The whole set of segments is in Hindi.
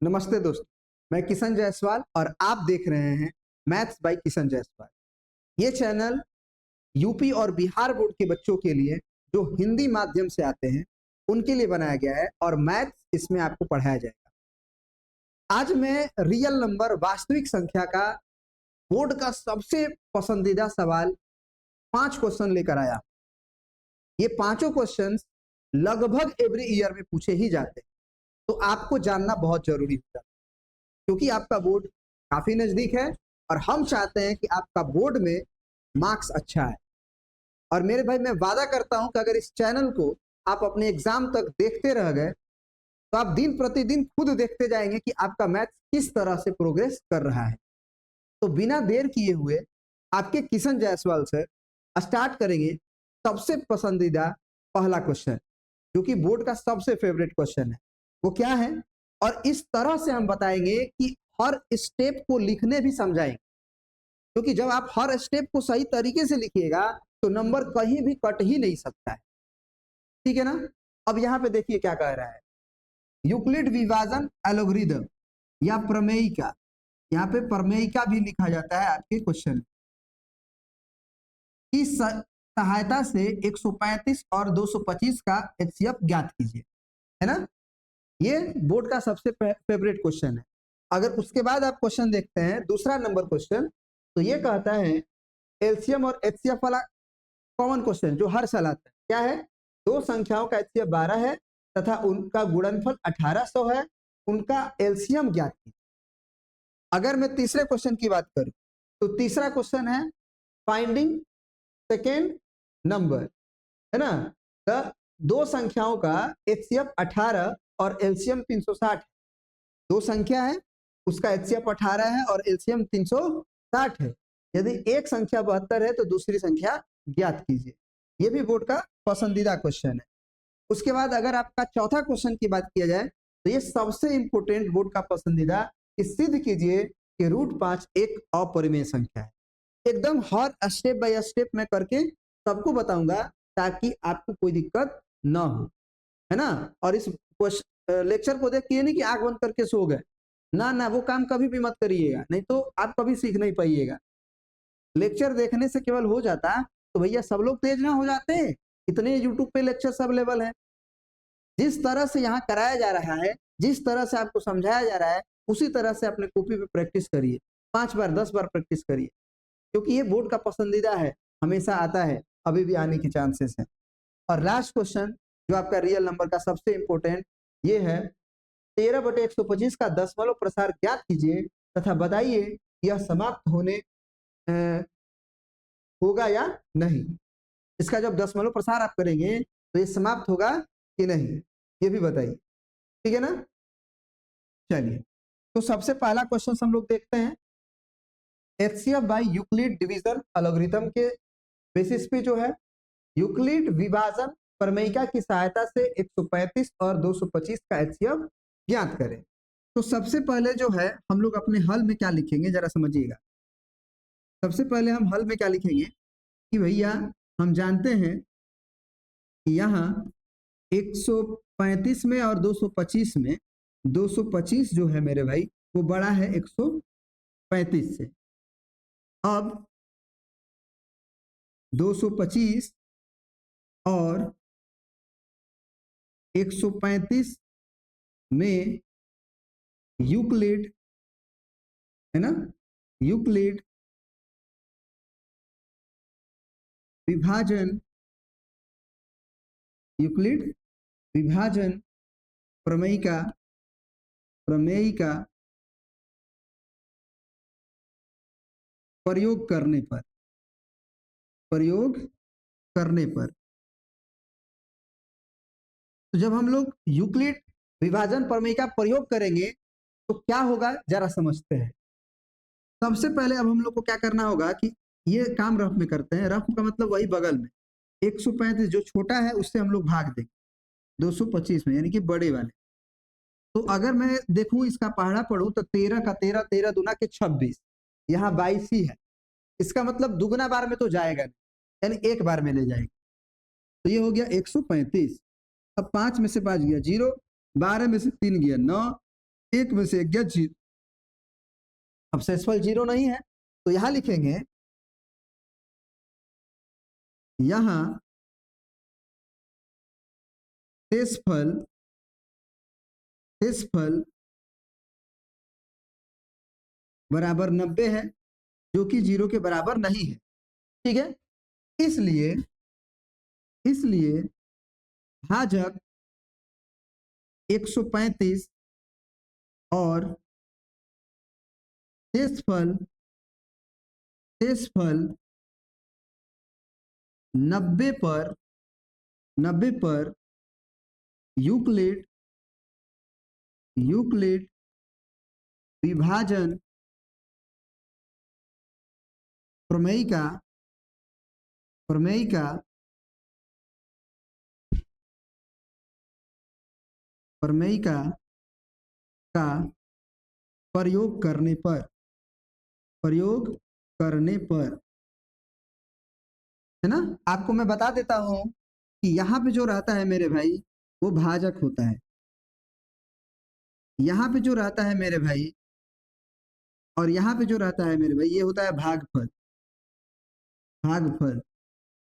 नमस्ते दोस्तों, मैं किशन जायसवाल और आप देख रहे हैं मैथ्स बाय किशन जायसवाल। ये चैनल यूपी और बिहार बोर्ड के बच्चों के लिए जो हिंदी माध्यम से आते हैं उनके लिए बनाया गया है और मैथ्स इसमें आपको पढ़ाया जाएगा। आज मैं रियल नंबर वास्तविक संख्या का बोर्ड का सबसे पसंदीदा सवाल 5 क्वेश्चन लेकर आया। ये पांचों क्वेश्चन लगभग एवरी ईयर में पूछे ही जाते हैं, तो आपको जानना बहुत जरूरी होता है क्योंकि आपका बोर्ड काफी नजदीक है और हम चाहते हैं कि आपका बोर्ड में मार्क्स अच्छा है। और मेरे भाई, मैं वादा करता हूं कि अगर इस चैनल को आप अपने एग्जाम तक देखते रह गए तो आप दिन प्रतिदिन खुद देखते जाएंगे कि आपका मैथ किस तरह से प्रोग्रेस कर रहा है। तो बिना देर किए हुए आपके किशन जायसवाल से स्टार्ट करेंगे सबसे पसंदीदा पहला क्वेश्चन, जो कि बोर्ड का सबसे फेवरेट क्वेश्चन है। वो क्या है और इस तरह से हम बताएंगे कि हर स्टेप को लिखने भी समझाएंगे, क्योंकि जब आप हर स्टेप को सही तरीके से लिखिएगा तो नंबर कहीं भी कट ही नहीं सकता है। ठीक है ना। अब यहाँ पे देखिए क्या कह रहा है, यूक्लिड विभाजन एल्गोरिथम या प्रमेयिका, यहाँ पे प्रमेयिका भी लिखा जाता है आपके क्वेश्चन की सहायता से 135 और 225 का एचसीएफ ज्ञात कीजिए, है ना। ये बोर्ड का सबसे फेवरेट क्वेश्चन है। अगर उसके बाद आप क्वेश्चन देखते हैं दूसरा नंबर क्वेश्चन, तो ये कहता है एलसीएम और एचसीएफ वाला कॉमन क्वेश्चन जो हर साल आता है। क्या है, दो संख्याओं का एचसीएफ 12 है तथा उनका गुणनफल 1800 है, उनका एलसीएम ज्ञात कीजिए। अगर मैं तीसरे क्वेश्चन की बात करूं तो तीसरा क्वेश्चन है फाइंडिंग सेकेंड नंबर, है ना। दो संख्याओं का एचसीएफ 18 और एलसीएम 360 है। दो संख्या है, उसका एचसीएफ 18 है और एलसीएम 360 है। यदि एक संख्या 72 है तो दूसरी संख्या ज्ञात कीजिए। यह भी बोर्ड का पसंदीदा क्वेश्चन है। उसके बाद अगर आपका चौथा क्वेश्चन की बात किया जाए तो ये सबसे इंपोर्टेंट बोर्ड का पसंदीदा, कि सिद्ध कीजिए कि √5 एक अपरिमेय संख्या है। एकदम हर स्टेप बाय स्टेप में करके सबको बताऊंगा ताकि आपको कोई दिक्कत ना हो, है ना। और इस लेक्चर को देख के नहीं कि आंख बंद करके सो गए, ना ना, वो काम कभी भी मत करिएगा, नहीं तो आप कभी सीख नहीं पाइएगा। लेक्चर देखने से केवल हो जाता तो भैया सब लोग तेज ना हो जाते। इतने यूट्यूब पे लेक्चर अवेलेबल है। जिस तरह से यहाँ कराया जा रहा है, जिस तरह से आपको समझाया जा रहा है, उसी तरह से अपने कॉपी पे प्रैक्टिस करिए। 5 बार 10 बार प्रैक्टिस करिए, क्योंकि ये बोर्ड का पसंदीदा है, हमेशा आता है, अभी भी आने के चांसेस हैं। और लास्ट क्वेश्चन जो आपका रियल नंबर का सबसे इंपोर्टेंट, ये है 13/125 का दशमलव प्रसार ज्ञात कीजिए तथा बताइए यह समाप्त होने होगा या नहीं। इसका जब दशमलव प्रसार आप करेंगे तो ये समाप्त होगा कि नहीं, ये भी बताइए। ठीक है ना। चलिए, तो सबसे पहला क्वेश्चन हम लोग देखते हैं। HCF by Euclid division algorithm के बेसिस पे जो है यूक्लिड विभाजन प्रमेयिका की सहायता से 135 और 225 का एचसीएफ ज्ञात करें। तो सबसे पहले जो है हम लोग अपने हल में क्या लिखेंगे जरा समझिएगा। सबसे पहले हम हल में क्या लिखेंगे कि भैया हम जानते हैं कि यहाँ 135 में और 225 में 225 जो है मेरे भाई वो बड़ा है 135 से। अब 225 और 135 में यूक्लिड, है ना, यूक्लिड विभाजन, यूक्लिड विभाजन प्रमेयिका प्रमेयिका प्रयोग करने पर तो जब हम लोग यूक्लिड विभाजन प्रमेय का प्रयोग करेंगे तो क्या होगा जरा समझते हैं। सबसे पहले अब हम लोग को क्या करना होगा कि ये काम रफ में करते हैं। रफ का मतलब वही बगल में 135 जो छोटा है उससे हम लोग भाग देंगे 225 में, यानी कि बड़े वाले। तो अगर मैं देखूं इसका पहाड़ा पढ़ूं तो 13 का 13, 13 दूना के 26, यहाँ 22 ही है। इसका मतलब दुगना बार में तो जाएगा नहीं, यानी एक बार में ले जाएगा। तो ये हो गया 135। अब 5 में से 5 गया 0, 12 में से 3 गया 9, एक में से एक गया जीरो। अब शेषफल जीरो नहीं है तो यहां लिखेंगे, यहां शेषफल शेषफल बराबर 90 है, जो कि जीरो के बराबर नहीं है। ठीक है, इसलिए इसलिए भाजक 135 और शेषफल शेषफल 90 पर यूक्लिड यूक्लिड विभाजन प्रमेय का का प्रयोग करने पर है ना। आपको मैं बता देता हूं कि यहाँ पे जो रहता है मेरे भाई वो भाजक होता है, यहाँ पे जो रहता है मेरे भाई और यहाँ पे जो रहता है मेरे भाई ये होता है भागफल।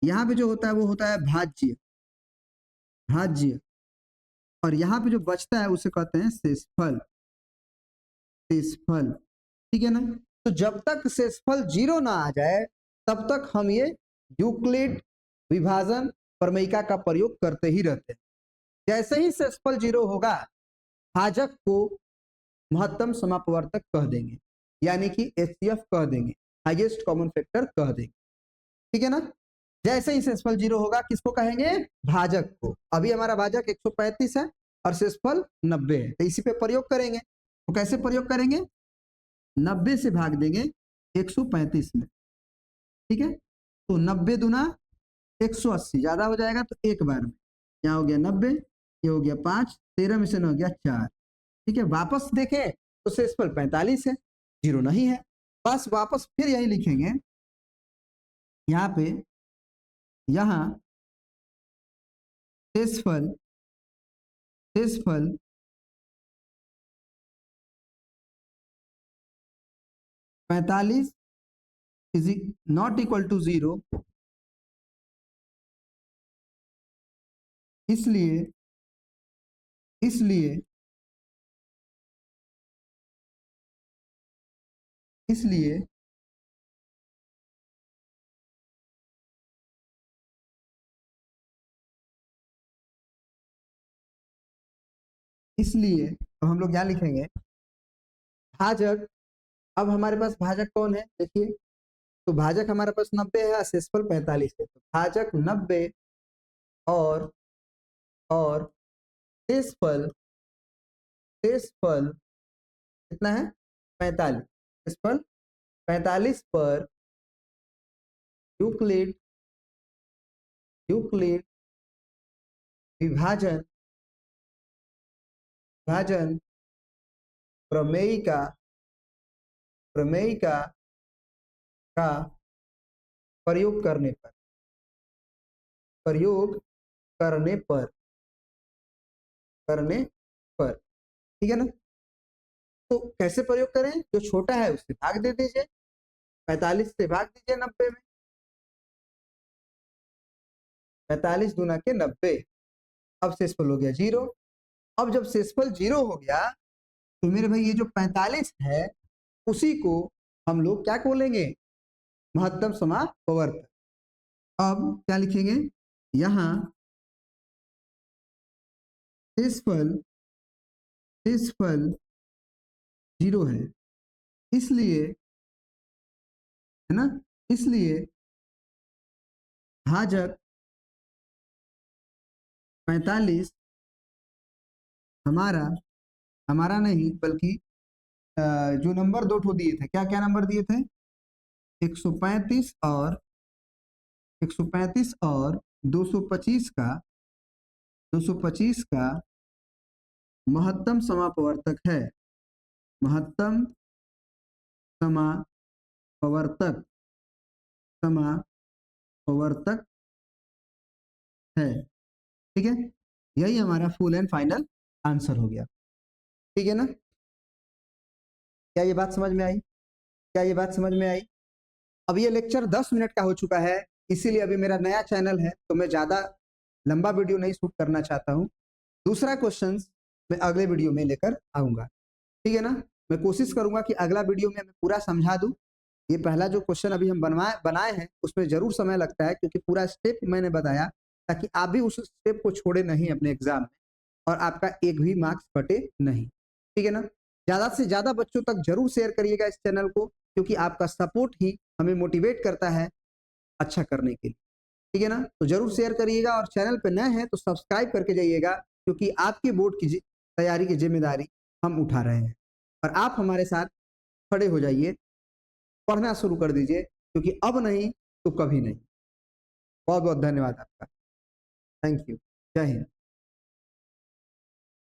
यहाँ पे जो होता है वो होता है भाज्य और यहाँ पे जो बचता है उसे कहते हैं शेषफल। ठीक है ना। तो जब तक शेषफल जीरो ना आ जाए तब तक हम ये यूक्लिड विभाजन प्रमेयिका का प्रयोग करते ही रहते हैं। जैसे ही शेषफल जीरो होगा भाजक को महत्तम समापवर्तक कह देंगे, यानी कि एचसीएफ कह देंगे, हाईएस्ट कॉमन फैक्टर कह देंगे। ठीक है ना। जैसे ही शेषफल जीरो होगा किसको कहेंगे? भाजक को। अभी हमारा भाजक 135 है और शेषफल 90 है, तो इसी पे प्रयोग करेंगे। तो कैसे प्रयोग करेंगे? 90 से भाग देंगे 135 में। ठीक है, तो 90 दूना 180, ज्यादा हो जाएगा तो एक बार में। यहाँ हो गया 90, ये हो गया 5, 13 में से 9 हो गया 4। ठीक है, वापस देखें तो शेषफल 45 है, जीरो नहीं है। बस वापस फिर यही लिखेंगे, यहाँ पे यहाँ शेषफल 45 इज नॉट इक्वल टू 0, इसलिए इसलिए इसलिए इसलिए अब हम लोग यहाँ लिखेंगे भाजक। अब हमारे पास भाजक कौन है देखिए, तो भाजक हमारे पास 90 है, शेषफल 45 है, तो भाजक 90 और शेषफल कितना है? 45। शेषफल 45 पर यूक्लिड विभाजन प्रमेयिका का प्रयोग करने पर ठीक है ना। तो कैसे प्रयोग करें? जो छोटा है उससे भाग दे दीजिए, 45 से भाग दीजिए 90 में, 45 दूना के 90। अब शेषफल हो गया जीरो। अब जब शेषफल जीरो हो गया तो मेरे भाई ये जो 45 है उसी को हम लोग क्या बोलेंगे? महत्तम समापवर्तक। अब क्या लिखेंगे? यहां शेषफल जीरो है, इसलिए है ना, इसलिए भाजक 45 हमारा नहीं बल्कि जो नंबर दो ठो दिए थे, क्या क्या नंबर दिए थे? 135 और 225 का महत्तम समापवर्तक है। महत्तम समापवर्तक है। ठीक है, यही हमारा फुल एंड फाइनल आंसर हो गया। ठीक है ना। क्या ये बात समझ में आई? क्या ये बात समझ में आई? अब ये लेक्चर 10 मिनट का हो चुका है, इसीलिए अभी मेरा नया चैनल है तो मैं ज़्यादा लंबा वीडियो नहीं शूट करना चाहता हूँ। दूसरा क्वेश्चन मैं अगले वीडियो में लेकर आऊँगा, ठीक है ना? मैं कोशिश करूँगा कि अगला वीडियो में मैं पूरा समझा दूँ। ये पहला जो क्वेश्चन अभी हम बनाए हैं उसमें ज़रूर समय लगता है, क्योंकि पूरा स्टेप मैंने बताया ताकि आप भी उस स्टेप को छोड़े नहीं अपने एग्जाम में और आपका एक भी मार्क्स कटे नहीं, ठीक है ना? ज़्यादा से ज़्यादा बच्चों तक जरूर शेयर करिएगा इस चैनल को, क्योंकि आपका सपोर्ट ही हमें मोटिवेट करता है अच्छा करने के लिए, ठीक है ना? तो जरूर शेयर करिएगा और चैनल पे नए हैं तो सब्सक्राइब करके जाइएगा, क्योंकि आपके बोर्ड की तैयारी की जिम्मेदारी हम उठा रहे हैं और आप हमारे साथ खड़े हो जाइए, पढ़ना शुरू कर दीजिए, क्योंकि अब नहीं तो कभी नहीं। बहुत बहुत धन्यवाद आपका। Thank you. जय हिंद।